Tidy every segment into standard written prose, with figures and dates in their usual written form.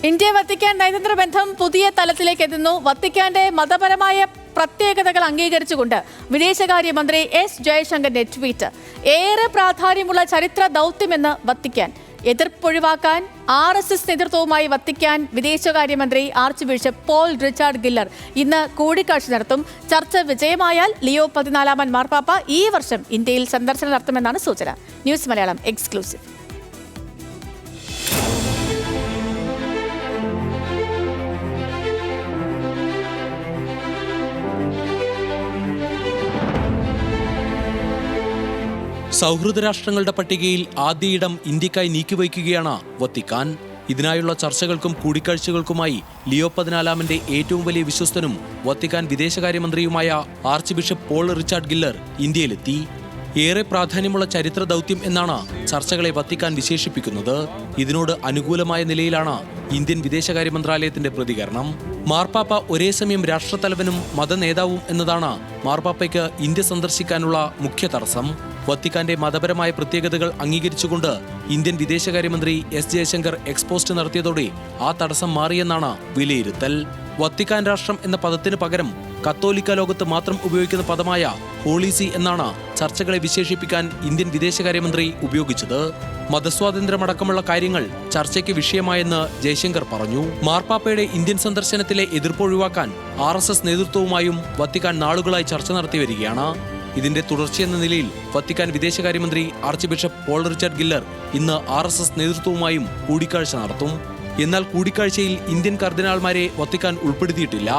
India Vatican നയതന്ത്ര ബന്ധം പുതിയ തലത്തിലേക്ക് എത്തുന്നു. വത്തിക്കാന്റെ മതപരമായ പ്രത്യേകതകൾ അംഗീകരിച്ചുകൊണ്ട് വിദേശകാര്യമന്ത്രി എസ് ജയശങ്കറിന്റെ ട്വീറ്റ്. ഏറെ പ്രാധാന്യമുള്ള ചരിത്ര ദൗത്യമെന്ന് വത്തിക്കാൻ. എതിർപ്പൊഴിവാക്കാൻ RSS നേതൃത്വവുമായി വത്തിക്കാൻ വിദേശകാര്യമന്ത്രി ആർച്ച് ബിഷപ്പ് പോൾ റിച്ചാർഡ് ഗില്ലർ ഇന്ന് കൂടിക്കാഴ്ച നടത്തും. ചർച്ച വിജയമായാൽ ലിയോ 14 മാർപ്പാപ്പ ഈ വർഷം ഇന്ത്യയിൽ സന്ദർശനം നടത്തുമെന്നാണ് സൂചന. News Malayalam exclusive. സൗഹൃദ രാഷ്ട്രങ്ങളുടെ പട്ടികയിൽ ആദ്യയിടം ഇന്ത്യക്കായി നീക്കിവയ്ക്കുകയാണ് വത്തിക്കാൻ. ഇതിനായുള്ള ചർച്ചകൾക്കും കൂടിക്കാഴ്ചകൾക്കുമായി ലിയോ 14 ഏറ്റവും വലിയ വിശ്വസ്തനും വത്തിക്കാൻ വിദേശകാര്യമന്ത്രിയുമായ archbishop Paul Richard Gallagher ഇന്ത്യയിലെത്തി. ഏറെ പ്രാധാന്യമുള്ള ചരിത്ര ദൗത്യം എന്നാണ് ചർച്ചകളെ വത്തിക്കാൻ വിശേഷിപ്പിക്കുന്നത്. ഇതിനോട് അനുകൂലമായ നിലയിലാണ് ഇന്ത്യൻ വിദേശകാര്യ മന്ത്രാലയത്തിന്റെ പ്രതികരണം. മാർപ്പാപ്പ ഒരേ സമയം രാഷ്ട്രത്തലവനും മതനേതാവും എന്നതാണ് മാർപ്പാപ്പയ്ക്ക് ഇന്ത്യ സന്ദർശിക്കാനുള്ള മുഖ്യ തടസ്സം. വത്തിക്കാന്റെ മതപരമായ പ്രത്യേകതകൾ അംഗീകരിച്ചുകൊണ്ട് ഇന്ത്യൻ വിദേശകാര്യമന്ത്രി എസ് ജയശങ്കർ എക്സ്പോസ്റ്റ് നടത്തിയതോടെ ആ തടസ്സം മാറിയെന്നാണ് വിലയിരുത്തൽ. വത്തിക്കാൻ രാഷ്ട്രം എന്ന പദത്തിന് പകരം കത്തോലിക്ക ലോകത്ത് മാത്രം ഉപയോഗിക്കുന്ന പദമായ ഹോളി എന്നാണ് ചർച്ചകളെ വിശേഷിപ്പിക്കാൻ ഇന്ത്യൻ വിദേശകാര്യമന്ത്രി ഉപയോഗിച്ചത്. മതസ്വാതന്ത്ര്യമടക്കമുള്ള കാര്യങ്ങൾ ചർച്ചയ്ക്ക് വിഷയമായെന്ന് ജയശങ്കർ പറഞ്ഞു. മാർപ്പാപ്പയുടെ ഇന്ത്യൻ സന്ദർശനത്തിലെ എതിർപ്പ് ഒഴിവാക്കാൻ RSS നേതൃത്വവുമായും വത്തിക്കാൻ നാളുകളായി ചർച്ച നടത്തി വരികയാണ്. ഇതിന്റെ തുടർച്ചയെന്ന നിലയിൽ വത്തിക്കാൻ വിദേശകാര്യമന്ത്രി ആർച്ച് ബിഷപ്പ് പോൾ റിച്ചാർഡ് ഗില്ലർ ഇന്ന് RSS നേതൃത്വവുമായും കൂടിക്കാഴ്ച നടത്തും. എന്നാൽ കൂടിക്കാഴ്ചയിൽ ഇന്ത്യൻ കർദിനാൾമാരെ വത്തിക്കാൻ ഉൾപ്പെടുത്തിയിട്ടില്ല.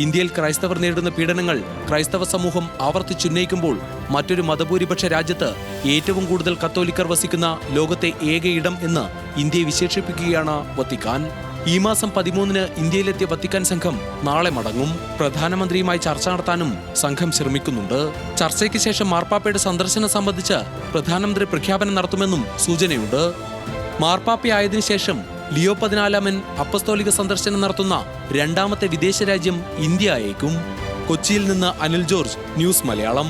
ഇന്ത്യയിൽ ക്രൈസ്തവർ നേരിടുന്ന പീഡനങ്ങൾ ക്രൈസ്തവ സമൂഹം ആവർത്തിച്ചുന്നയിക്കുമ്പോൾ മറ്റൊരു മതഭൂരിപക്ഷ രാജ്യത്ത് ഏറ്റവും കൂടുതൽ കത്തോലിക്കർ വസിക്കുന്ന ലോകത്തെ ഏക ഇടം എന്ന് ഇന്ത്യയെ വിശേഷിപ്പിക്കുകയാണ് വത്തിക്കാൻ. ഈ മാസം 13 ഇന്ത്യയിലെത്തിയ വത്തിക്കാൻ സംഘം നാളെ മടങ്ങും. പ്രധാനമന്ത്രിയുമായി ചർച്ച നടത്താനും സംഘം ശ്രമിക്കുന്നുണ്ട്. ചർച്ചയ്ക്ക് ശേഷം മാർപ്പാപ്പയുടെ സന്ദർശനം സംബന്ധിച്ച് പ്രധാനമന്ത്രി പ്രഖ്യാപനം നടത്തുമെന്നും സൂചനയുണ്ട്. മാർപ്പാപ്പയായതിനു ശേഷം ലിയോ 14 അപ്പസ്തോലിക സന്ദർശനം നടത്തുന്ന രണ്ടാമത്തെ വിദേശ രാജ്യം ഇന്ത്യ ആയേക്കും. കൊച്ചിയിൽ നിന്ന് അനിൽ ജോർജ്, ന്യൂസ് മലയാളം.